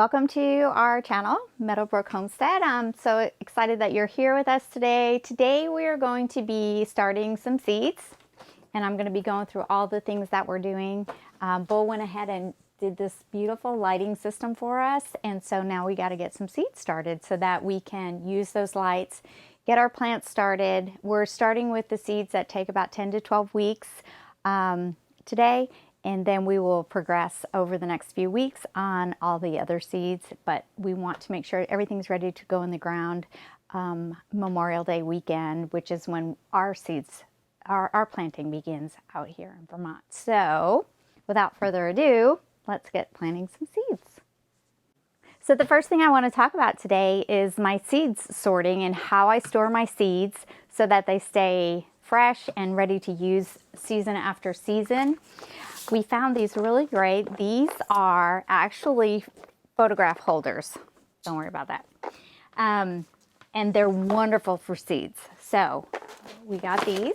Welcome to our channel, Meadowbrook Homestead. I'm so excited that you're here with us today. Today we are going to be starting some seeds, and I'm going to be going through all the things that we're doing. Bull went ahead and did this beautiful lighting system for us, and so now we got to get some seeds started so that we can use those lights, get our plants started. We're starting with the seeds that take about 10 to 12 weeks today. And then we will progress over the next few weeks on all the other seeds. But we want to make sure everything's ready to go in the ground Memorial Day weekend, which is when our seeds, our planting begins out here in Vermont. So without further ado, let's get planting some seeds. So the first thing I want to talk about today is my seeds sorting and how I store my seeds so that they stay fresh and ready to use season after season. We found these really great. These are actually photograph holders. Don't worry about that. And they're wonderful for seeds. So we got these.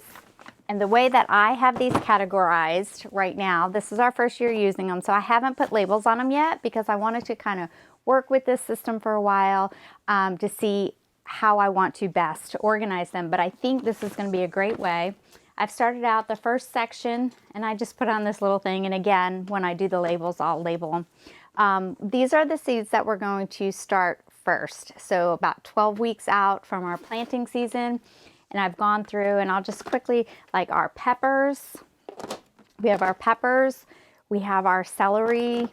And the way that I have these categorized right now, this is our first year using them. So I haven't put labels on them yet because I wanted to kind of work with this system for a while to see how I want to best organize them. But I think this is going to be a great way. I've started out the first section and I just put on this little thing, and again, when I do the labels, I'll label them. These are the seeds that we're going to start first. So about 12 weeks out from our planting season, and I've gone through, and I'll just quickly, like our peppers, we have our peppers, we have our celery,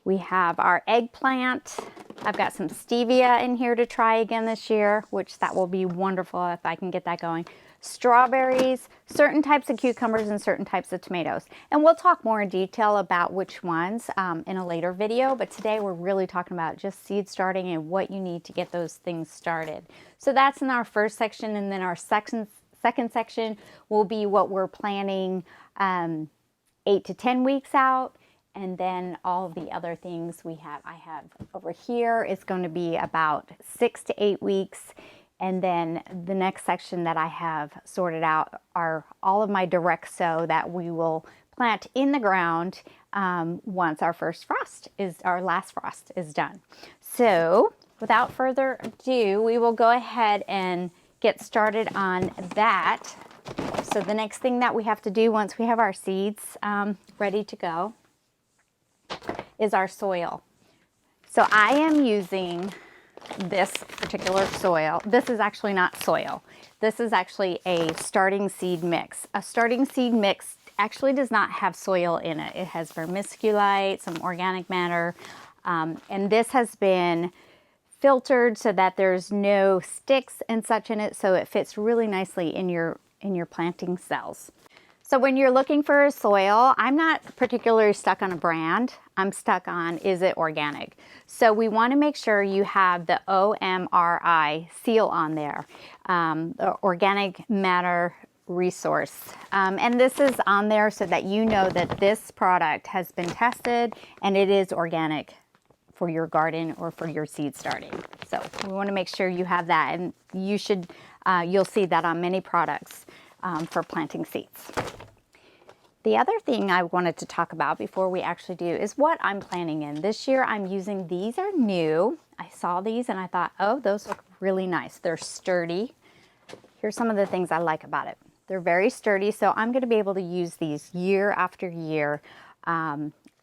we have our eggplant. I've got some stevia in here to try again this year, which that will be wonderful if I can get that going. Strawberries, certain types of cucumbers, and certain types of tomatoes. And we'll talk more in detail about which ones in a later video, but today we're really talking about just seed starting and what you need to get those things started. So that's in our first section, and then our second section will be what we're planning 8 to 10 weeks out. And then all the other things I have over here is going to be about 6 to 8 weeks. And then the next section that I have sorted out are all of my direct sow that we will plant in the ground once our last frost is done. So without further ado, we will go ahead and get started on that. So the next thing that we have to do once we have our seeds ready to go is our soil. So I am using this particular soil. This is actually not soil. This is actually a starting seed mix. A starting seed mix actually does not have soil in it. It has vermiculite, some organic matter, and this has been filtered so that there's no sticks and such in it, so it fits really nicely in your planting cells. So when you're looking for a soil, I'm not particularly stuck on a brand. I'm stuck on, is it organic? So we want to make sure you have the OMRI seal on there, the organic matter resource. And this is on there so that you know that this product has been tested and it is organic for your garden or for your seed starting. So we want to make sure you have that, and you should, you'll see that on many products for planting seeds. The other thing I wanted to talk about before we actually do is what I'm planting in. This year I'm using, these are new. I saw these and I thought, oh, those look really nice. They're sturdy. Here's some of the things I like about it. They're very sturdy, so I'm going to be able to use these year after year.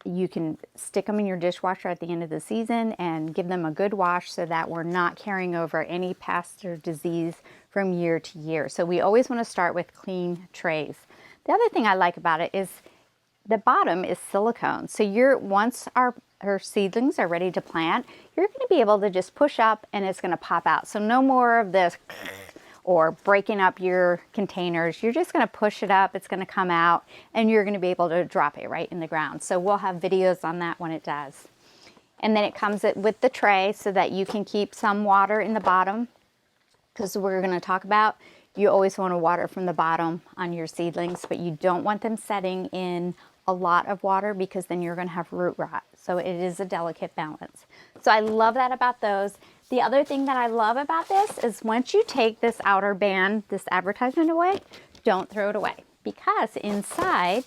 You can stick them in your dishwasher at the end of the season and give them a good wash so that we're not carrying over any pest or disease from year to year. So we always want to start with clean trays. The other thing I like about it is the bottom is silicone. So once our seedlings are ready to plant, you're going to be able to just push up and it's going to pop out. So no more of this or breaking up your containers. You're just going to push it up, it's going to come out, and you're going to be able to drop it right in the ground. So we'll have videos on that when it does. And then it comes with the tray so that you can keep some water in the bottom, because we're going to talk about, you always want to water from the bottom on your seedlings, but you don't want them setting in a lot of water because then you're going to have root rot. So it is a delicate balance. So I love that about those. The other thing that I love about this is once you take this outer band, this advertisement away, don't throw it away, because inside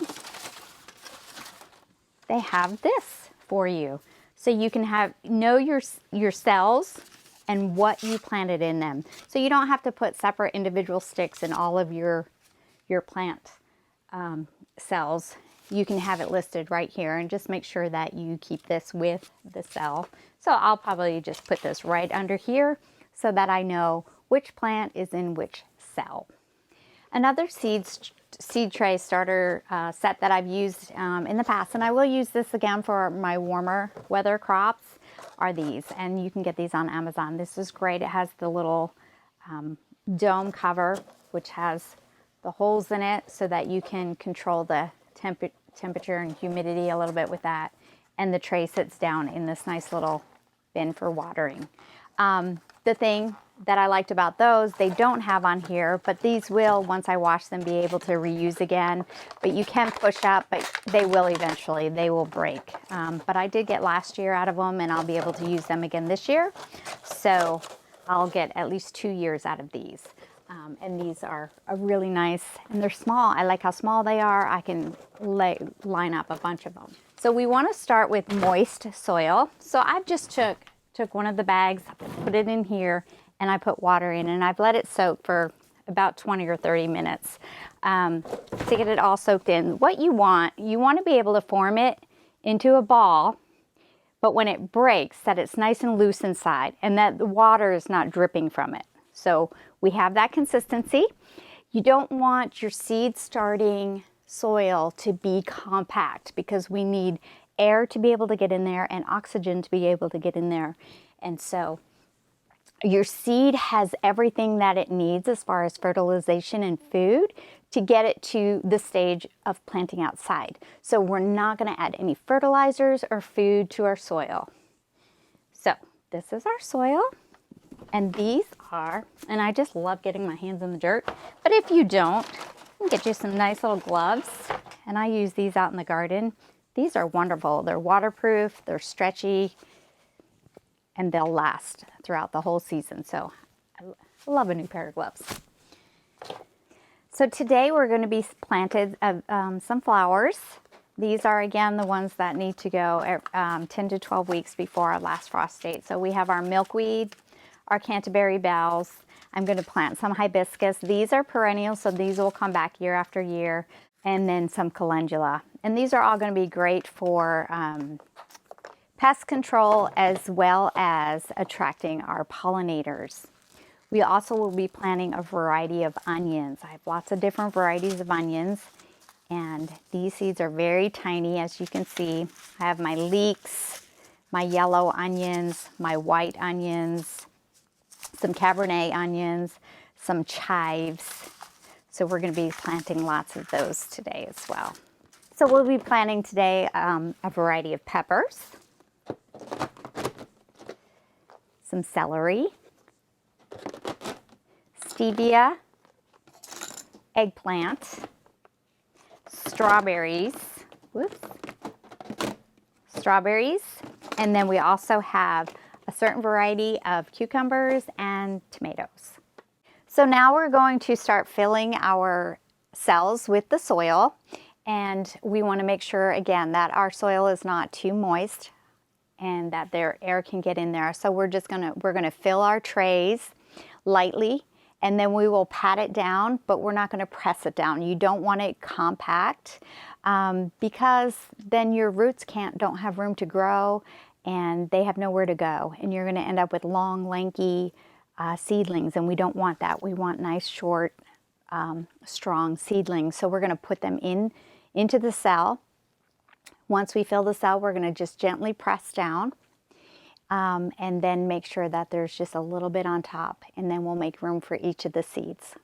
they have this for you. so you can know your cells and what you planted in them. So you don't have to put separate individual sticks in all of your plant cells. You can have it listed right here, and just make sure that you keep this with the cell. So I'll probably just put this right under here so that I know which plant is in which cell. Another seed tray starter set that I've used in the past, and I will use this again for my warmer weather crops, are these. And you can get these on Amazon. This is great. It has the little dome cover, which has the holes in it so that you can control the temperature and humidity a little bit with that. And the tray sits down in this nice little bin for watering. The thing that I liked about those, they don't have on here, but these will, once I wash them, be able to reuse again. But you can push up, but they will eventually, they will break. But I did get last year out of them, and I'll be able to use them again this year. So I'll get at least 2 years out of these. And these are really nice, and they're small. I like how small they are. I can line up a bunch of them. So we want to start with moist soil. So I've just took one of the bags, put it in here, and I put water in, and I've let it soak for about 20 or 30 minutes to get it all soaked in. What you want to be able to form it into a ball, but when it breaks, that it's nice and loose inside, and that the water is not dripping from it. So we have that consistency. You don't want your seed starting soil to be compact, because we need air to be able to get in there and oxygen to be able to get in there. And so your seed has everything that it needs as far as fertilization and food to get it to the stage of planting outside. So we're not going to add any fertilizers or food to our soil. So this is our soil. And these are, and I just love getting my hands in the dirt, but if you don't, you can get you some nice little gloves, and I use these out in the garden. These are wonderful. They're waterproof, they're stretchy, and they'll last throughout the whole season. So I love a new pair of gloves. So today we're going to be planted some flowers. These are, again, the ones that need to go 10 to 12 weeks before our last frost date. So we have our milkweed, our Canterbury bells. I'm going to plant some hibiscus. These are perennials, so these will come back year after year. And then some calendula. And these are all going to be great for pest control, as well as attracting our pollinators. We also will be planting a variety of onions. I have lots of different varieties of onions, and these seeds are very tiny, as you can see. I have my leeks, my yellow onions, my white onions, some Cabernet onions, some chives. So we're going to be planting lots of those today as well. So we'll be planting today a variety of peppers, some celery, stevia, eggplant, strawberries, and then we also have a certain variety of cucumbers and tomatoes. So now we're going to start filling our cells with the soil, and we want to make sure, again, that our soil is not too moist and that their air can get in there. So we're going to fill our trays lightly, and then we will pat it down, but we're not going to press it down. You don't want it compact because then your roots don't have room to grow, and they have nowhere to go, and you're going to end up with long, lanky seedlings, and we don't want that. We want nice, short, strong seedlings. So we're going to put them into the cell. Once we fill the cell, we're going to just gently press down and then make sure that there's just a little bit on top, and then we'll make room for each of the seeds.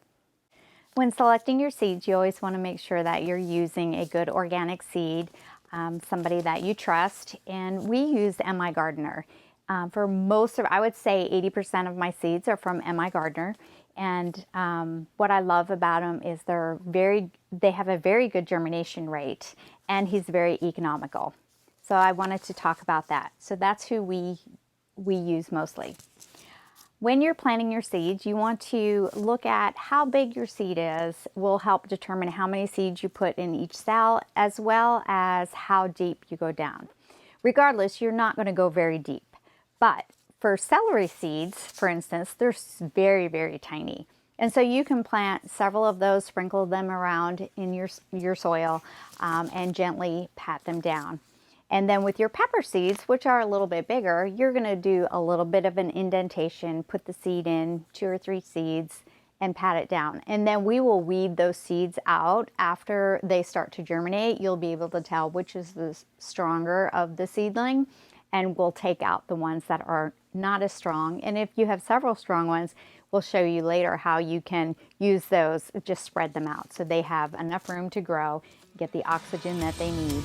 When selecting your seeds, you always want to make sure that you're using a good organic seed, somebody that you trust, and we use MI Gardener. For most of, I would say 80% of my seeds are from MI Gardener, and what I love about them is they have a very good germination rate, and he's very economical. So I wanted to talk about that. So that's who we use mostly. When you're planting your seeds, you want to look at how big your seed is. Will help determine how many seeds you put in each cell, as well as how deep you go down. Regardless, you're not going to go very deep. But for celery seeds, for instance, they're very, very tiny. And so you can plant several of those, sprinkle them around in your soil, and gently pat them down. And then with your pepper seeds, which are a little bit bigger, you're going to do a little bit of an indentation, put the seed in, 2 or 3 seeds, and pat it down. And then we will weed those seeds out after they start to germinate. You'll be able to tell which is the stronger of the seedling, and we'll take out the ones that are not as strong. And if you have several strong ones, we'll show you later how you can use those, just spread them out so they have enough room to grow, get the oxygen that they need.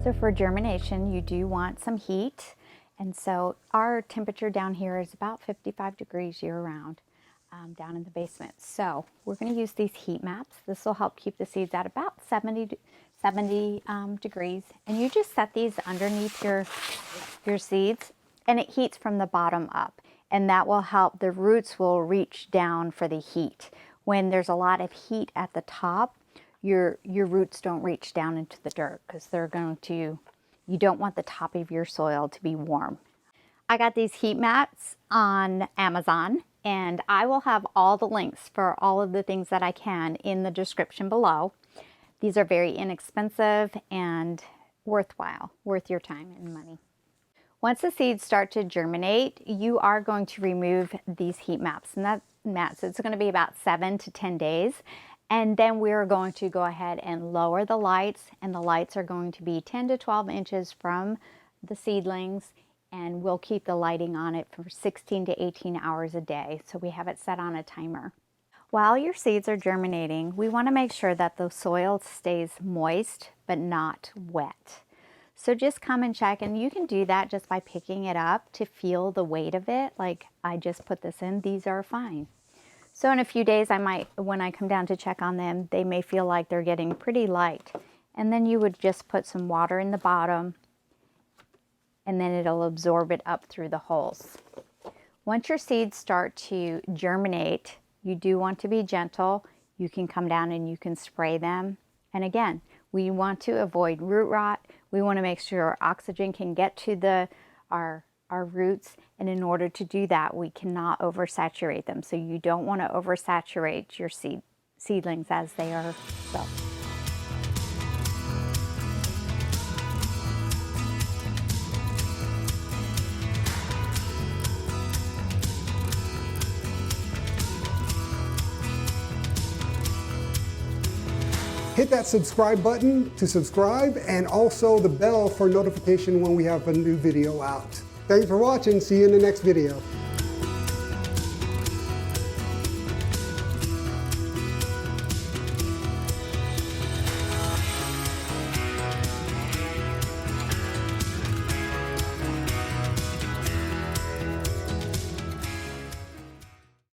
So for germination, you do want some heat. And so our temperature down here is about 55 degrees year round, down in the basement. So we're going to use these heat maps. This will help keep the seeds at about 70 degrees. And you just set these underneath your seeds, and it heats from the bottom up. And that will help, the roots will reach down for the heat. When there's a lot of heat at the top, your roots don't reach down into the dirt because they're going to, you don't want the top of your soil to be warm. I got these heat mats on Amazon, and I will have all the links for all of the things that I can in the description below. These are very inexpensive and worthwhile, worth your time and money. Once the seeds start to germinate, you are going to remove these heat mats, and that mats, it's going to be about 7 to 10 days. And then we're going to go ahead and lower the lights, and the lights are going to be 10 to 12 inches from the seedlings, and we'll keep the lighting on it for 16 to 18 hours a day. So we have it set on a timer. While your seeds are germinating, we want to make sure that the soil stays moist but not wet. So just come and check, and you can do that just by picking it up to feel the weight of it. Like I just put this in, these are fine. So in a few days, I might, when I come down to check on them, they may feel like they're getting pretty light. And then you would just put some water in the bottom, and then it'll absorb it up through the holes. Once your seeds start to germinate, you do want to be gentle. You can come down and you can spray them. And again, we want to avoid root rot. We want to make sure oxygen can get to our roots, and in order to do that, we cannot oversaturate them. So you don't want to oversaturate your seedlings as they are built. hit that subscribe button to subscribe, and also the bell for notification when we have a new video out. Thanks for watching. See you in the next video.